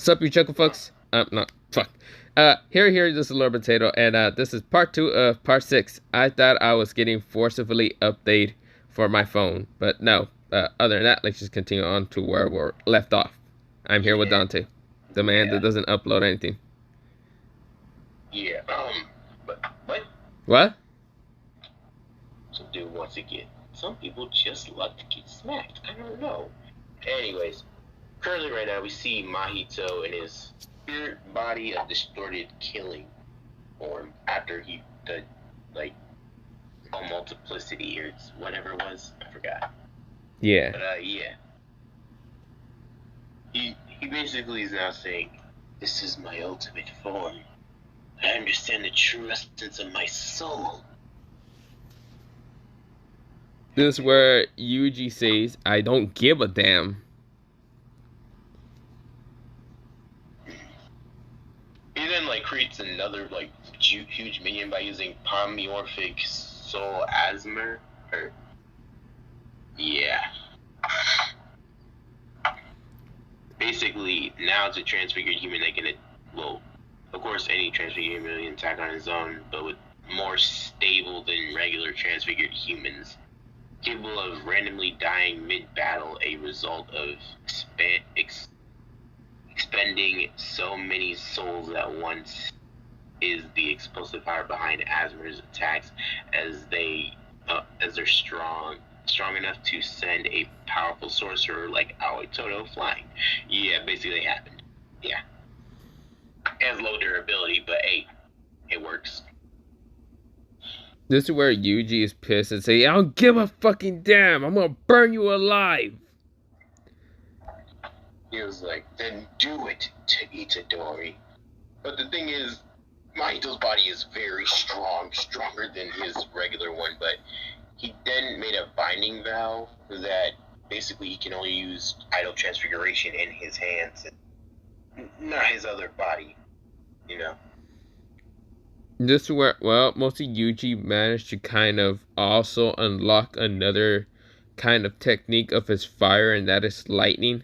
Sup, you chuckle fucks? No, fuck. Here, this is Lord Potato, and this is part 2 of part 6. I thought I was getting forcibly update for my phone, but no. Other than that, let's just continue on to where we're left off. I'm here with Dante, the man that doesn't upload anything. Yeah, but what? What? So, dude, once again, some people just love to get smacked. I don't know. Anyways, currently right now we see Mahito in his spirit body of distorted killing form after he did, like, a multiplicity or whatever it was. I forgot. Yeah. But, yeah. He basically is now saying, "This is my ultimate form. I understand the true essence of my soul." This is where Yuji says, "I don't give a damn." He then creates another huge minion by using polymorphic soul asthma. Yeah. Basically, now it's a transfigured human that can, of course, any transfigured human can attack on his own, but with more stable than regular transfigured humans, capable of randomly dying mid-battle, a result of expending so many souls at once is the explosive power behind Asmer's attacks, as they're strong enough to send a powerful sorcerer like Aoi Toto flying. Yeah, basically it happened. Yeah. It has low durability, but hey, it works. This is where Yuji is pissed and say, "I don't give a fucking damn. I'm gonna burn you alive." He was like, "Then do it to Itadori." But the thing is, Mahito's body is very strong, stronger than his regular one, but he then made a binding vow that basically he can only use idle transfiguration in his hands, and not his other body, you know? This is where, mostly Yuji managed to kind of also unlock another kind of technique of his fire, and that is lightning.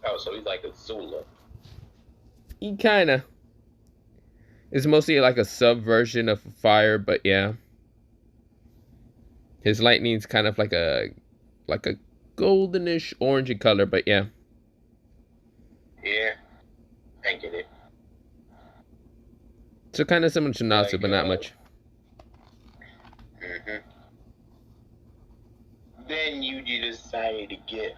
Oh, so he's like a Zula. He kind of. It's mostly like a subversion of fire, but yeah. His lightning's kind of like a goldenish orangey color, but yeah. Yeah, I get it. So kind of similar to Natsu, but not much. Mm-hmm. Then Yuji decided to get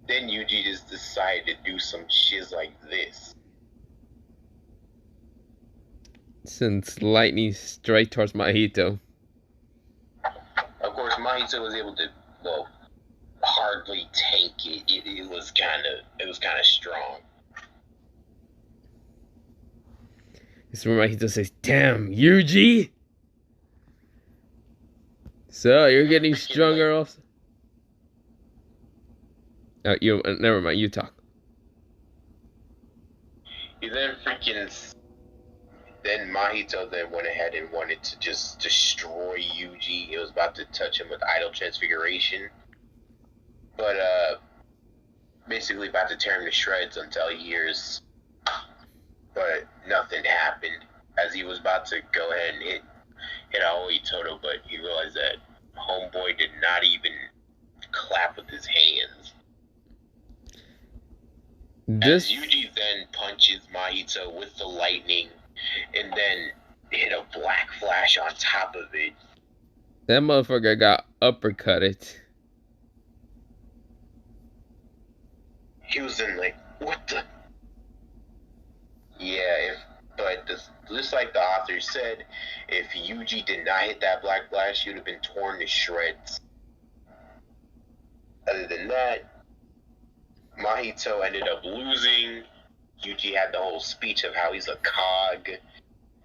Then Yuji just decided to do some shiz like this. Since lightning straight towards Mahito. Of course, Mahito was able to, hardly tank it. It was kind of strong. This is where Mahito says, "Damn, Yuji! So, you're getting stronger also?" Never mind, you talk. Then Mahito then went ahead and wanted to just destroy Yuji. He was about to touch him with idle transfiguration. But, basically about to tear him to shreds until he hears, but nothing happened, as he was about to go ahead and hit Aoi Toto, but he realized that homeboy did not even clap with his hands. As Yuji then punches Mahito with the lightning, and then hit a black flash on top of it. That motherfucker got uppercutted. He was in what the? Yeah, but just like the author said, if Yuji did not hit that black flash, he would have been torn to shreds. Other than that, Mahito ended up losing. Yuji had the whole speech of how he's a cog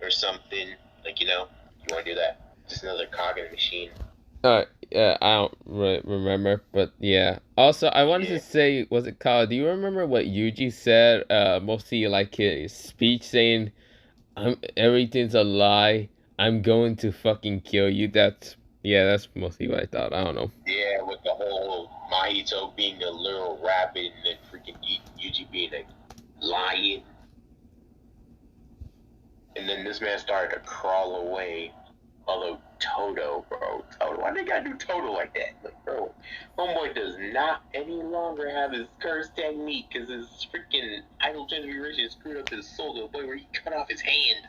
or something. You want to do that? Just another cog in a machine. Yeah, I don't really remember, but yeah. Also, I wanted to say, was it called? Do you remember what Yuji said? Mostly like his speech saying, "Everything's a lie. I'm going to fucking kill you." That's Yeah, that's mostly what I thought. I don't know. Yeah, with the whole Mahito being a little rabbit and then freaking Yuji being a lion. And then this man started to crawl away. Although Toto, bro, Toto, why they gotta do Toto like that? Like, bro, homeboy does not any longer have his curse technique because his freaking idol transfiguration screwed up his soul to the point where he cut off his hand.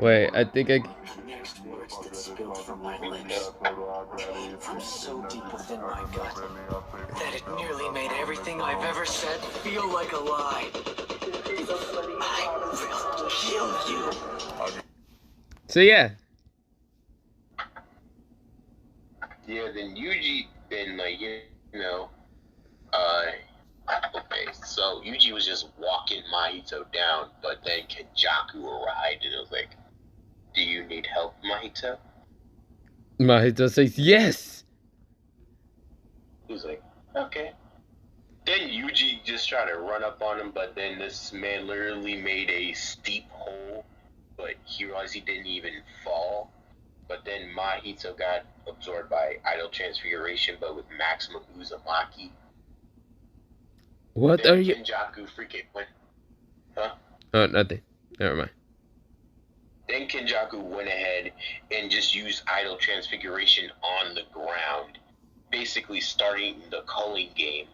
Wait, I think I. Next words that spilled from my lips came from so deep within my gut that it nearly made everything I've ever said feel like a lie. I will kill you. So yeah. Yeah, then Yuji, then like okay, so Yuji was just walking Mahito down, but then Kenjaku arrived, and it was like, "Do you need help, Mahito?" Mahito says yes. He was like, "Okay." Then Yuji just tried to run up on him, but then this man literally made a steep hole, but he realized he didn't even fall. But then Mahito got absorbed by Idol Transfiguration, but with maximum Uzumaki. What then are you? Kenjaku freaking went, huh? Oh, nothing. Never mind. Then Kenjaku went ahead and just used Idol Transfiguration on the ground, basically starting the culling game.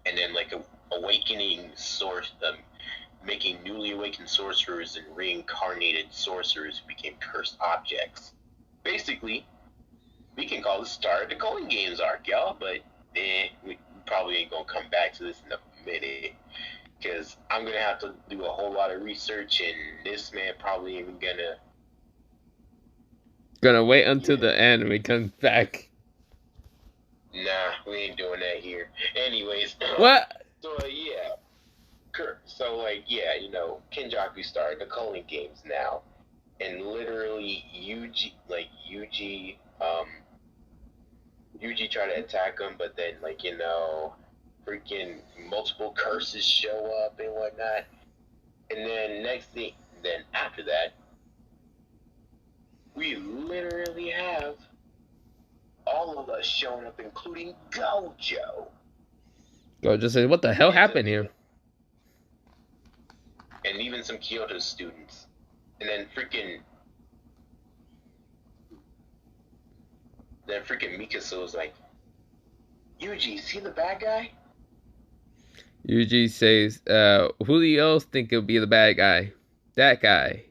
And then like awakening making newly awakened sorcerers and reincarnated sorcerers became cursed objects. Basically, we can call this start of the culling games arc, y'all, but we probably ain't gonna come back to this in a minute. Because I'm gonna have to do a whole lot of research, and this man probably even Gonna wait until the anime comes back. Nah, we ain't doing that here. Anyways. What? So Kenjaku started the culling games now, and literally Yuji tried to attack him, but then freaking multiple curses show up and whatnot, and then after that, we literally have all of us showing up, including Gojo. Gojo says, "What the hell happened here?" And even some Kyoto students. And then freaking Mikasa was like, "Yuji, is he the bad guy?" Yuji says, "Who do you else think will be the bad guy? That guy."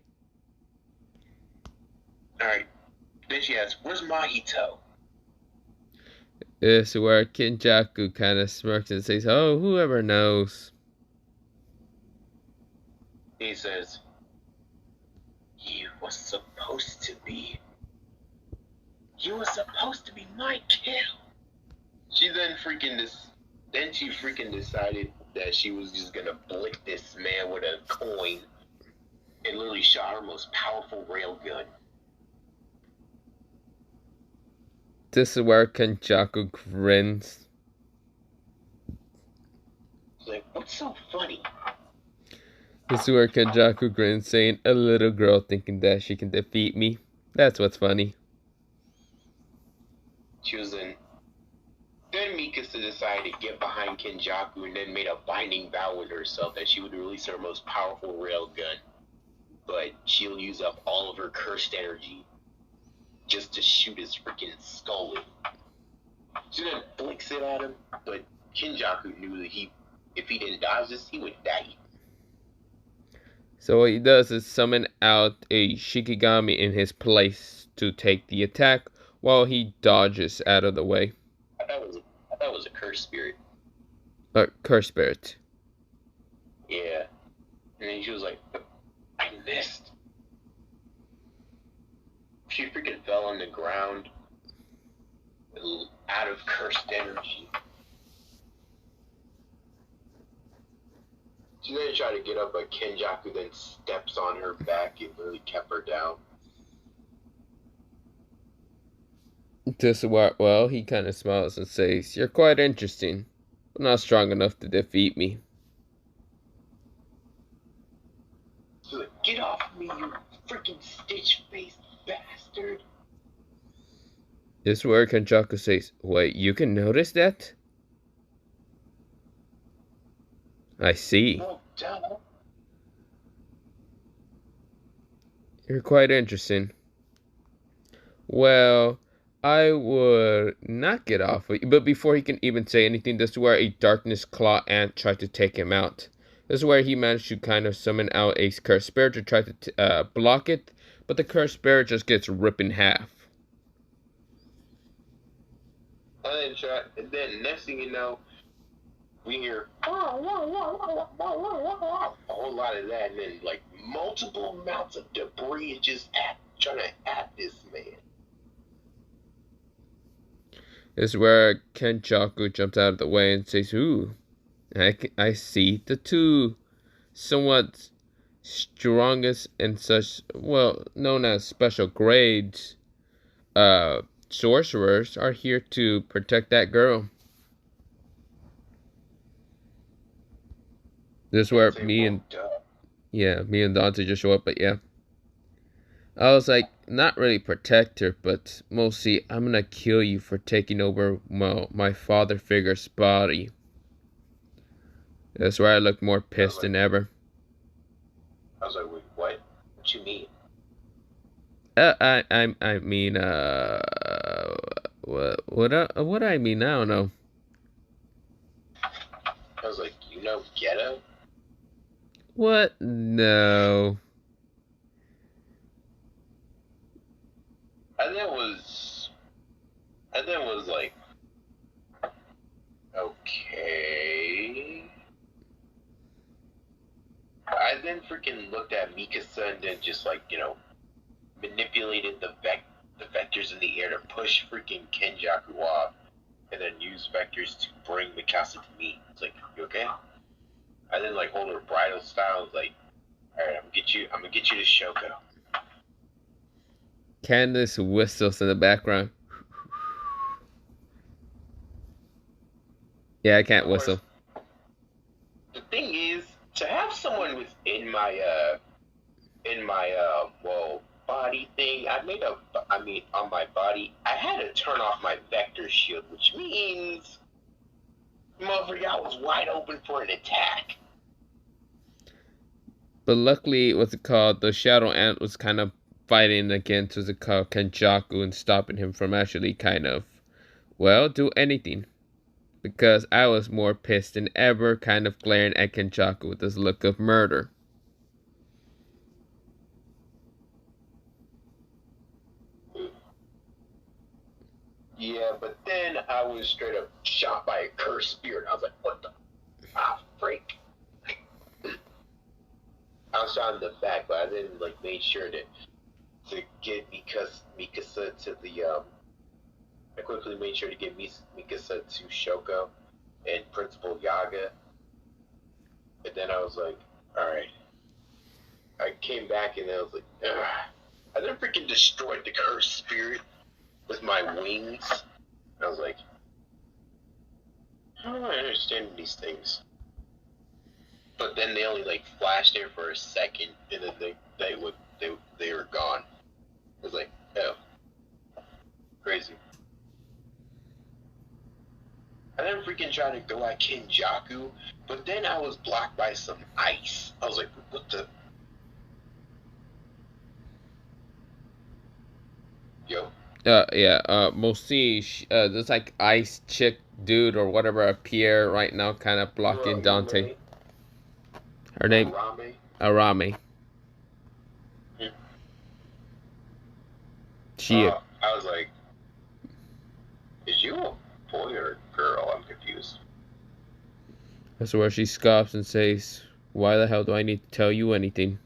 Alright. Then she asks, "Where's Mahito?" This is where Kenjaku kind of smirks and says, "Oh, whoever knows." He says, "You were supposed to be my kill." She freaking decided that she was just gonna blick this man with a coin and literally shot her most powerful railgun. This is where Kenjaku grins. Like, what's so funny? This is where Kenjaku grins, saying, "A little girl thinking that she can defeat me. That's what's funny." She was in. Then Mikasa decided to get behind Kenjaku and then made a binding vow with herself that she would release her most powerful railgun, but she'll use up all of her cursed energy just to shoot his freaking skull in. She then blinks it at him, but Kenjaku knew that if he didn't dodge this, he would die. So what he does is summon out a Shikigami in his place to take the attack while he dodges out of the way. I thought it was a cursed spirit. Curse spirit. Yeah. And then she was like, "I missed." She freaking fell on the ground out of cursed energy. She then tried to get up, but Kenjaku then steps on her back and really kept her down. This is what, well, he kind of smiles and says, "You're quite interesting, but not strong enough to defeat me." you freaking stitch-faced bastard. This is where Kenjaku says, wait, you can notice that? I see. Well, duh. You're quite interesting. Well, I would not get off of you. But before he can even say anything, this is where a darkness claw ant tried to take him out. This is where he managed to kind of summon out a cursed spirit to try to block it. But the cursed spirit just gets ripped in half. And then next thing you know, we hear a whole lot of that, and then like multiple amounts of debris just trying to at this man. This is where Kenjaku jumps out of the way and says, ooh, I see the two somewhat strongest and such, well, known as special grades, sorcerers are here to protect that girl. This is where me and Dante just show up, but yeah. I was like, not really protect her, but mostly I'm gonna kill you for taking over my father figure's body. That's where I look more pissed than ever. I was like, wait, what? What you mean? I mean, what I mean, I don't know. I was like, you know, ghetto? What? No. And then was like, okay. I then freaking looked at Mikasa and then just like, you know, manipulated the vectors in the air to push freaking Kenjaku off, and then use vectors to bring Mikasa to me. It's like, you okay? I then like hold her bridal style, like, all right, I'm gonna get you to Shoko. Candace whistles in the background. Yeah, I can't whistle. The thing is, to have someone within my body thing, on my body, I had to turn off my vector shield, which means motherfucker, I was wide open for an attack. But luckily, what's it called? The Shadow Ant was kind of fighting against, what's it called, Kenjaku, and stopping him from actually kind of, well, do anything. Because I was more pissed than ever, kind of glaring at Kenjaku with this look of murder. Yeah, but then I was straight up shot by a cursed spirit. I was like, what the? Freak. I was shot in the back, but I didn't like made sure to get Mikasa to the I quickly made sure to get Mikasa to Shoko and Principal Yaga. And then I was like, alright. I came back and I was like, ugh. I then freaking destroyed the cursed spirit with my wings. I was like, how do I understand these things? But then they only like flashed there for a second, and then they were gone. I was like, oh, crazy. I then freaking tried to go at Kenjaku, but then I was blocked by some ice. I was like, what the? Yo. Mostly, there's like ice chick dude or whatever appear right now, kind of blocking Dante. Her name, Arame. She. I was like, is you a boy or a girl? I'm confused. That's where she scoffs and says, "Why the hell do I need to tell you anything?"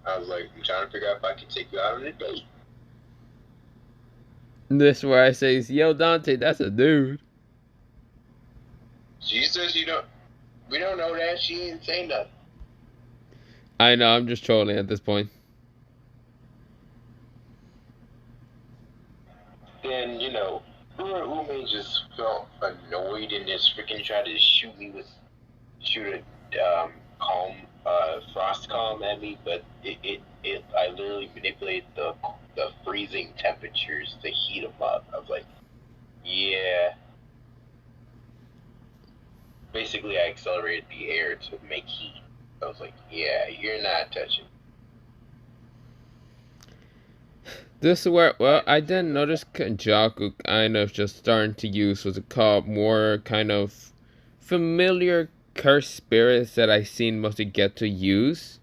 I was like, I'm trying to figure out if I can take you out on a date. This is where I say, yo, Dante, that's a dude. She says we don't know that. She ain't saying nothing. I know, I'm just trolling at this point. Then, you know, Ume just felt annoyed and just freaking tried to shoot a frost calm come at me, but I literally manipulated the freezing temperatures to heat them up. I was like, yeah. Basically, I accelerated the air to make heat. I was like, yeah, you're not touching. This is where, well, I didn't notice Kenjaku kind of just starting to use what's it called, more kind of familiar cursed spirits that I seen mostly get to use.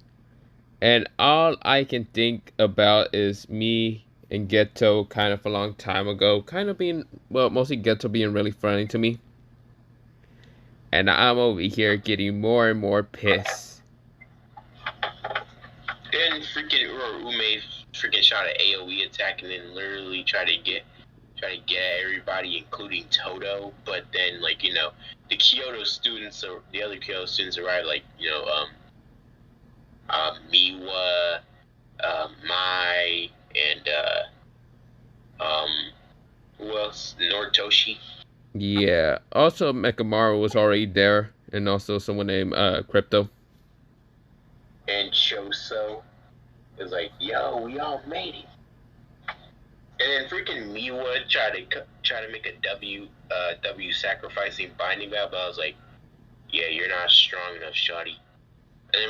And all I can think about is me and Geto kind of a long time ago, kind of being, well, mostly Geto being really friendly to me. And I'm over here getting more and more pissed. Then freaking Ume freaking shot an AoE attack and then literally try to get at everybody, including Toto. But then, like, you know, the Kyoto students, or the other Kyoto students arrived, like, you know, Miwa, Mai, and who else? Noritoshi. Yeah. Also, Mekamaru was already there, and also someone named Crypto. And Choso is like, yo, we all made it. And then freaking Miwa tried to make a W sacrificing binding vow, but I was like, yeah, you're not strong enough, shawty. And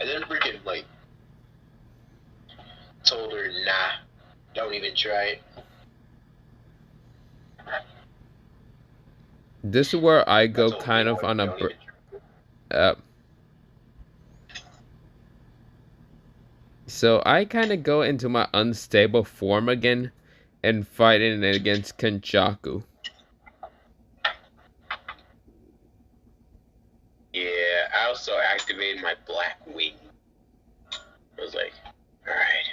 then freaking like told her, nah, don't even try it. This is where I go kind of on a so I kind of go into my unstable form again and fighting it against Kenjaku. Yeah, I also activated my black wing. I was like, alright.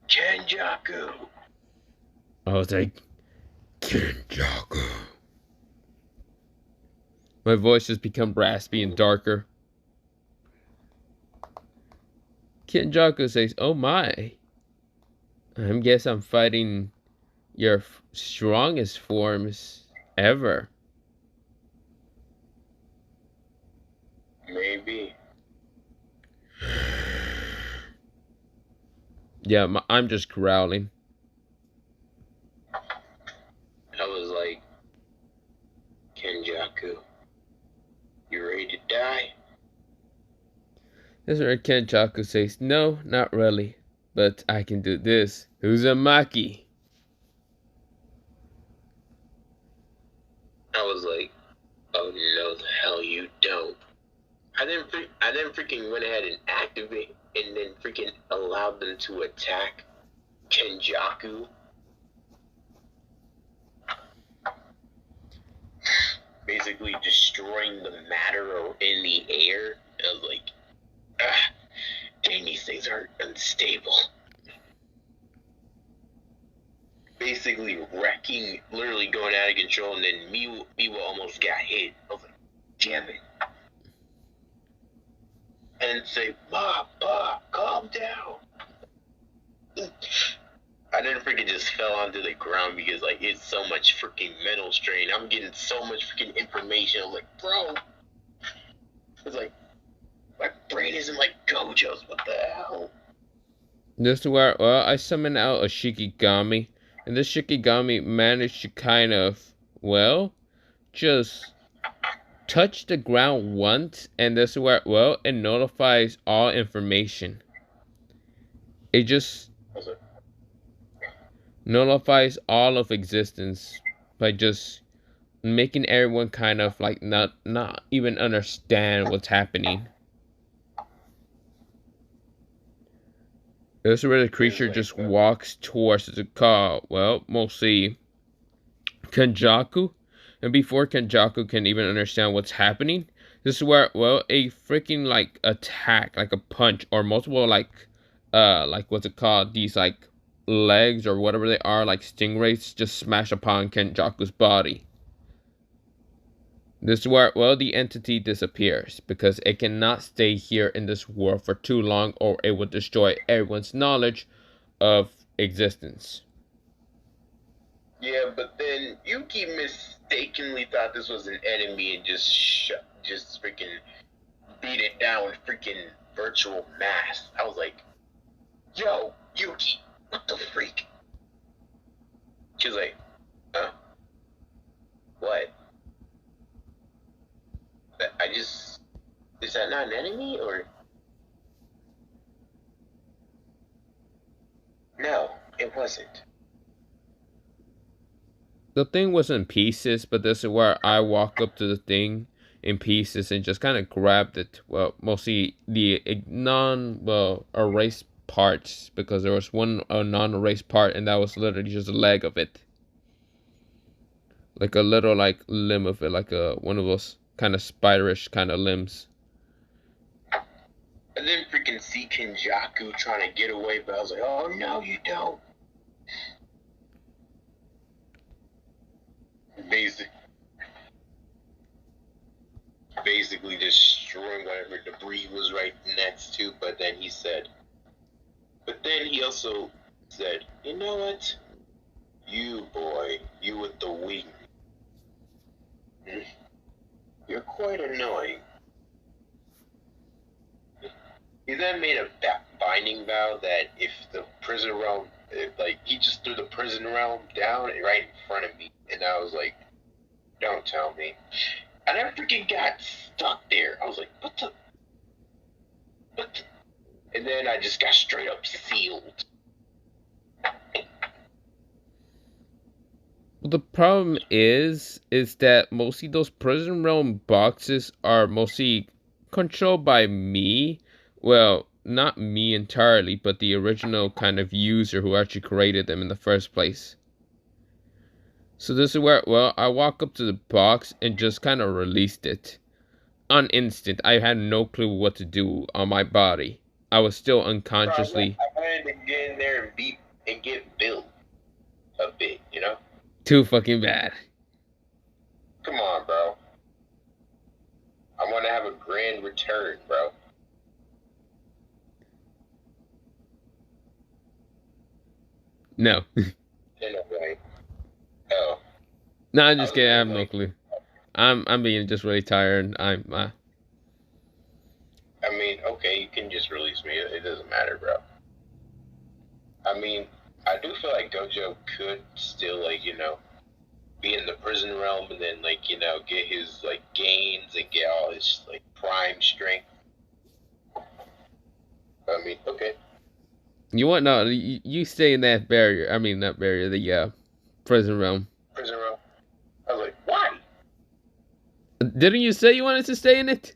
Kenjaku. I was like, Kenjaku. My voice just become raspy and darker. Kenjaku says, oh my. I guess I'm fighting your strongest forms ever. Maybe. Yeah, I'm just growling. I was like, Kenjaku, you ready to die? This is where Kenjaku says, no, not really. But I can do this. Uzumaki. I was like, oh no, the hell you don't. I then freaking went ahead and activated, and then freaking allowed them to attack Kenjaku. Basically destroying the matter in the air. I was like, dang, these things are unstable. Basically wrecking, literally going out of control, and then Miwa almost got hit. I was like, damn it. And say, Ma, calm down. I didn't freaking just fell onto the ground because, like, it's so much freaking mental strain. I'm getting so much freaking information. I was like, bro. It's like, my brain isn't like Gojo's. What the hell? This is where, well, I summoned out a Shikigami. And this Shikigami managed to kind of, well, just touch the ground once. And this is where, well, it notifies all information. It just nullifies all of existence by just making everyone kind of like not even understand what's happening. This is where the creature just walks towards the car. Well, mostly Kenjaku. And before Kenjaku can even understand what's happening, this is where, well, a freaking like attack, like a punch or multiple like what's it called? These like legs or whatever they are, like stingrays, just smash upon Kenjaku's body. This is where, well, the entity disappears because it cannot stay here in this world for too long or it would destroy everyone's knowledge of existence. Yeah, but then Yuki mistakenly thought this was an enemy and just freaking beat it down with freaking virtual mass. I was like, yo, Yuki, what the freak? She was like, huh? What? Is that not an enemy, or? No, it wasn't. The thing was in pieces, but this is where I walk up to the thing in pieces and just kind of grabbed it. Well, mostly the erased parts, because there was one non-erased part, and that was literally just a leg of it, like a little like limb of it, like one of those kind of spiderish kind of limbs. And then freaking see Kenjaku trying to get away, but I was like, oh no, you don't. Basically destroying whatever debris was right next to, but then he also said, you know what? You boy, you with the wing. You're quite annoying. He then made a binding vow that if the prison realm, he just threw the prison realm down right in front of me, and I was like, don't tell me. And I freaking got stuck there. I was like, what the? And then I just got straight up sealed. The problem is that mostly those prison realm boxes are mostly controlled by me. Well, not me entirely, but the original kind of user who actually created them in the first place. So this is where, well, I walk up to the box and just kind of released it. On instant, I had no clue what to do on my body. I was still unconsciously... I wanted to get in there and get built a bit, you know? Too fucking bad. Come on, bro. I want to have a grand return, bro. No. In a way. Oh. No, I'm just kidding. I have no clue. I'm being just really tired. I mean, okay, you can just release me. It doesn't matter, bro. I mean, I do feel like Gojo could still, be in the prison realm and then, get his, gains and get all his, prime strength. I mean, okay. You want no? You stay in that barrier. I mean, not barrier. The prison realm. Prison realm. I was like, why? Didn't you say you wanted to stay in it?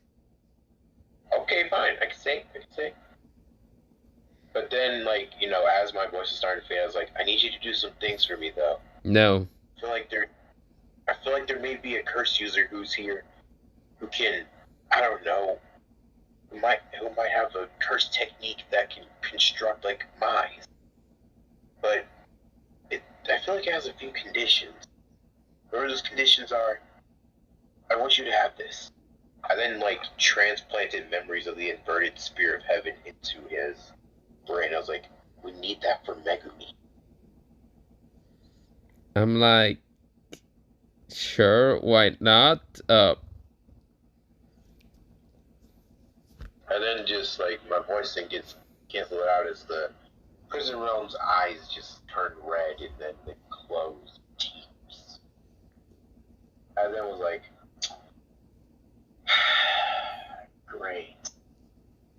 Okay, fine. I can say. But then, as my voice is starting to fade, I was like, I need you to do some things for me, though. No. I feel like there may be a curse user who's here who can, I don't know, who might have a curse technique that can construct mines. But I feel like it has a few conditions. Whatever those conditions are, I want you to have this. I then transplanted memories of the inverted spear of heaven into his brain. I was like, we need that for Megumi. I'm like, sure, why not? And then just my voice then gets canceled out as the prison realm's eyes just turn red and then they close tears. And then was like, great,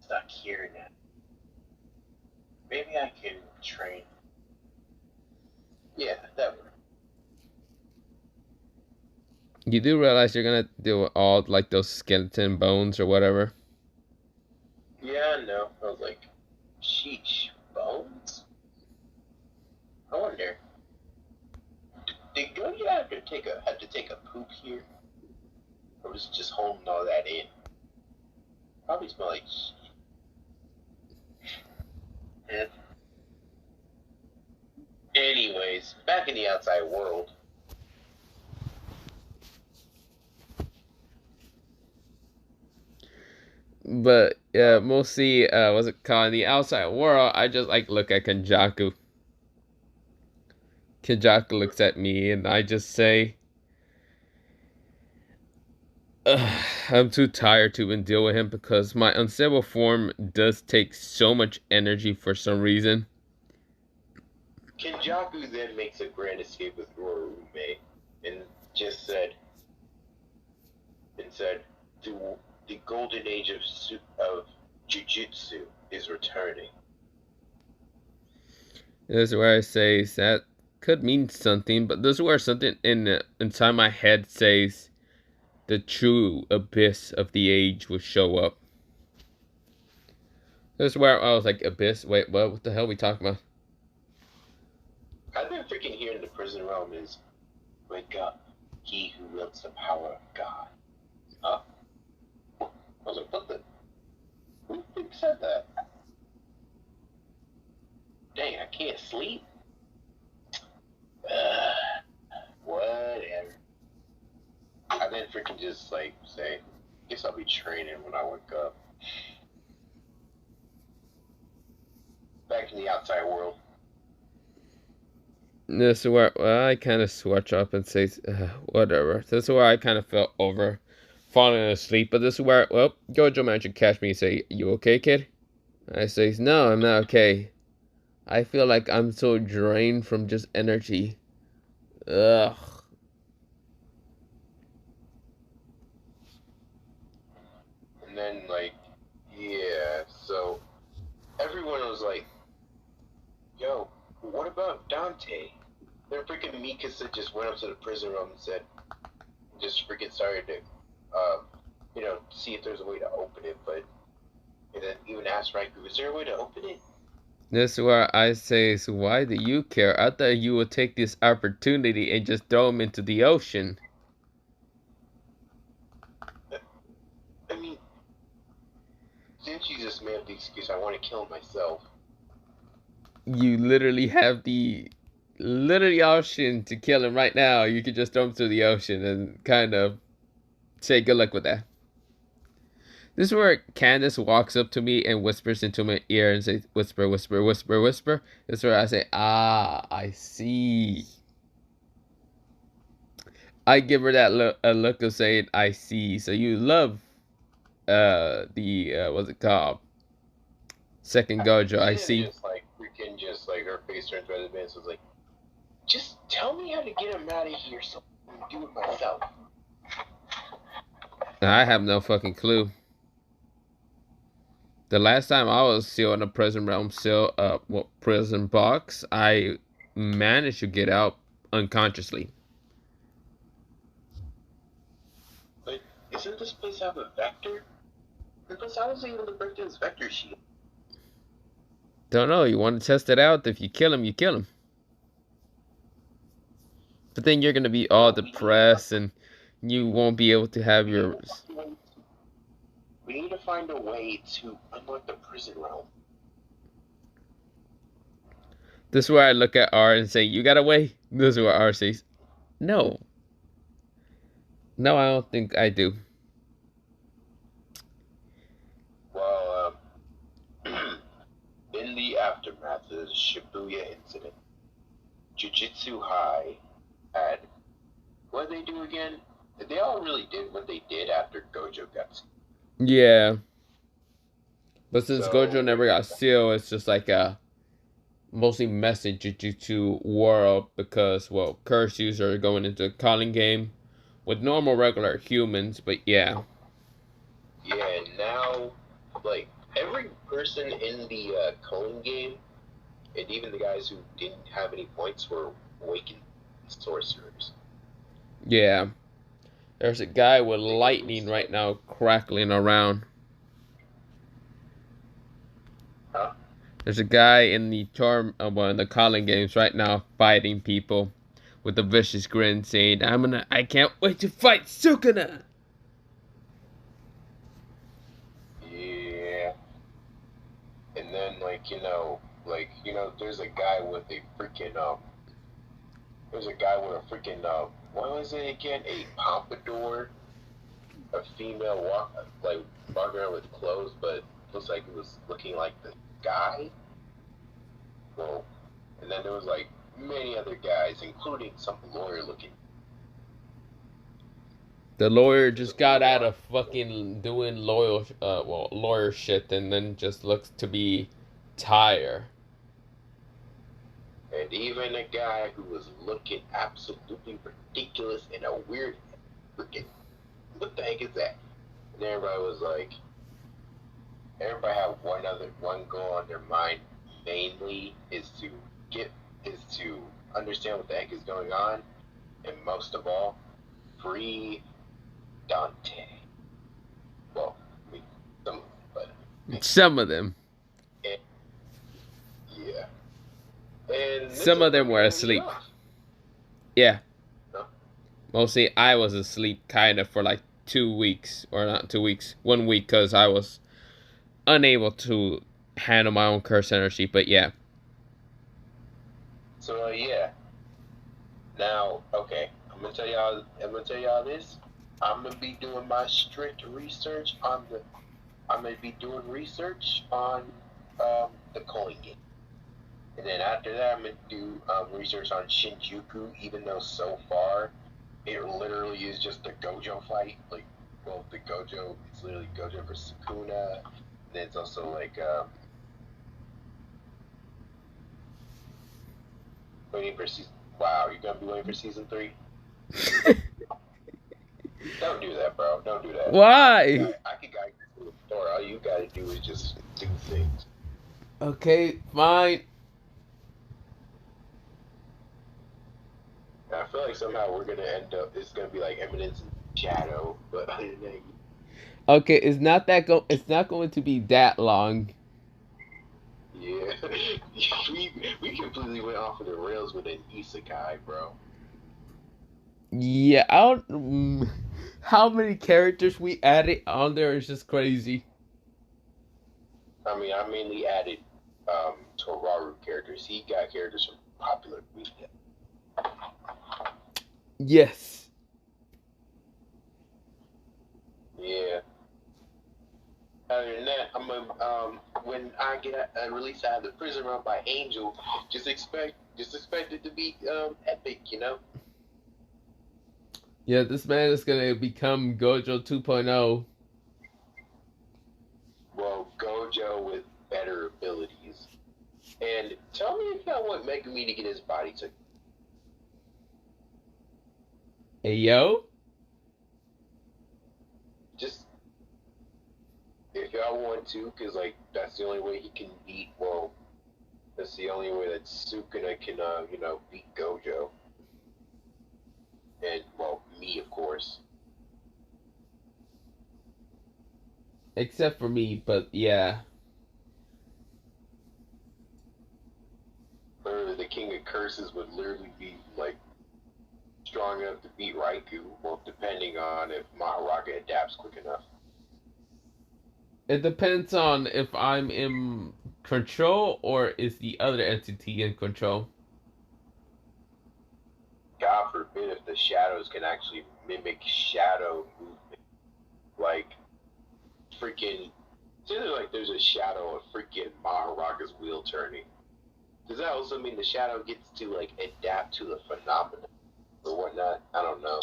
stuck here now. Maybe I can train. Yeah, that worked. You do realize you're gonna do all those skeleton bones or whatever? Yeah, no. I was like, sheesh, bones? I wonder. Did Gojo have to take a poop here? Or was it just holding all that in? Probably smell like shit. Anyways, back in the outside world. But yeah, mostly what's it called, in the outside world, I just look at Kenjaku. Kenjaku looks at me and I just say, ugh. I'm too tired to even deal with him because my unstable form does take so much energy for some reason. Kenjaku then makes a grand escape with Rorume and just said, the golden age of Jujutsu is returning. This is where I say that could mean something, but this is where something inside my head says the true abyss of the age will show up. This is where I was like, abyss? Wait, what the hell are we talking about? I've been freaking hearing the prison realm is, wake up, he who wields the power of God. Huh? I was like, who said that? Dang, I can't sleep? Whatever. I then freaking just like say, guess I'll be training when I wake up. Back in the outside world. This is where I kind of switch up and say, whatever. This is where I kind of felt over falling asleep. But this is where, well, Gojo managed to catch me and say, you okay, kid? I say, no, I'm not okay. I feel like I'm so drained from just energy. Ugh. And then, like, yeah, so everyone was like, yo, what about Dante? Then freaking Mikasa just went up to the prison room and said, just freaking started to, see if there's a way to open it, but, and then even asked Raikou, is there a way to open it? This is where I say, so why do you care? I thought you would take this opportunity and just throw him into the ocean. I mean, since you just made up the excuse, I want to kill myself. You literally have the option to kill him right now. You could just throw him to the ocean and kind of say good luck with that. This is where Candace walks up to me and whispers into my ear and says, whisper, whisper, whisper, whisper. This is where I say, I see. I give her that a look of saying, I see. So you love what's it called? Second Gojo, I see. Just like freaking, just like her face turns red and so it's like, just tell me how to get him out of here so I can do it myself. I have no fucking clue. The last time I was still in a prison realm, prison box, I managed to get out unconsciously. But isn't this place have a vector? Because I was able to break this vector shield. Don't know. You want to test it out? If you kill him, you kill him. But then you're gonna be all depressed, and you won't be able to have your. We need to find a way to unlock the prison realm. This is where I look at R and say, "You got a way." This is where R says, "No." No, I don't think I do. Well, in the aftermath of the Shibuya incident, Jujutsu High had, what did they do again? They all really did what they did after Gojo got. Yeah. But since Gojo never got sealed, it's just like a mostly message Jujutsu world because, well, curses are going into a calling game with normal regular humans, but yeah. Yeah, and now, like, every person in the calling game, and even the guys who didn't have any points, were awakened sorcerers. Yeah. There's a guy with lightning right now crackling around. Huh? There's a guy in the in the calling games right now fighting people with a vicious grin saying, I can't wait to fight Sukuna! Yeah. And then, there's a guy with a freaking, what was it again? A pompadour? A female walking around with clothes, but looks like it was looking like the guy. Well, and then there was, many other guys, including some lawyer looking. The lawyer just got out of fucking doing lawyer shit, and then just looks to be tired. And even a guy who was looking absolutely ridiculous in a weird freaking, what the heck is that? And everybody was like, everybody had one goal on their mind, mainly is to understand what the heck is going on, and most of all, free Dante. Well, I mean, Some of them. And, yeah. And some of them were asleep. Yeah. No? Mostly I was asleep kind of for like 2 weeks. Or not 2 weeks. 1 week because I was unable to handle my own curse energy. But yeah. So, yeah. Now, okay. I'm gonna tell y'all this. I'm gonna be doing my strict research on the coin game. And then after that, I'm going to do research on Shinjuku, even though so far it literally is just a Gojo fight. Like, well, the Gojo, it's literally Gojo versus Sukuna. And then it's also like, waiting for season. Wow, you're going to be waiting for season 3? Don't do that, bro. Don't do that. Why? I can guide you through the story. All you got to do is just do things. Okay, fine. I feel like somehow we're gonna end up. It's gonna be like Eminence and Shadow, but other than that, Okay, it's not going to be that long. yeah, we completely went off of the rails with an isekai, bro. Yeah, I don't. How many characters we added on there is just crazy. I mean, I mainly added Toraru characters. He got characters from popular media. Yes. Yeah. Other than that, I'm gonna when I get released out of the prison run by Angel, just expect it to be epic, you know. Yeah, this man is gonna become Gojo 2.0. Well, Gojo with better abilities. And tell me if y'all want Megumi to get his body took. Hey yo. Just if y'all want to, because like that's the only way he can beat. Well, that's the only way that Sukuna can beat Gojo. And well, me of course. Except for me, but yeah. Or the King of Curses would literally be like strong enough to beat Raikou. Well, depending on if Maharaka adapts quick enough. It depends on if I'm in control or is the other entity in control. God forbid if the shadows can actually mimic shadow movement. Like, freaking, it's either like there's a shadow of freaking Maharaka's wheel turning. Does that also mean the shadow gets to, like, adapt to the phenomenon or whatnot? I don't know.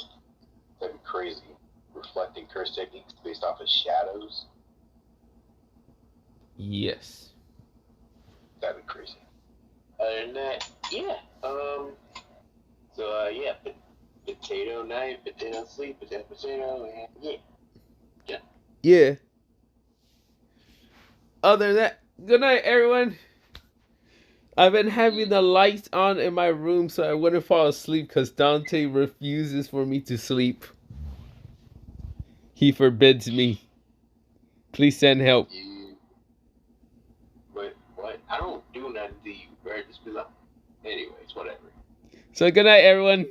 That'd be crazy. Reflecting curse techniques based off of shadows? Yes. That'd be crazy. Other than that, yeah. So, yeah, potato night, potato sleep, potato, and yeah. Yeah. Other than that, good night, everyone. I've been having the lights on in my room so I wouldn't fall asleep because Dante refuses for me to sleep. He forbids me. Please send help. But what? I don't do nothing to you, bro. Just be like, anyways, whatever. So good night, everyone.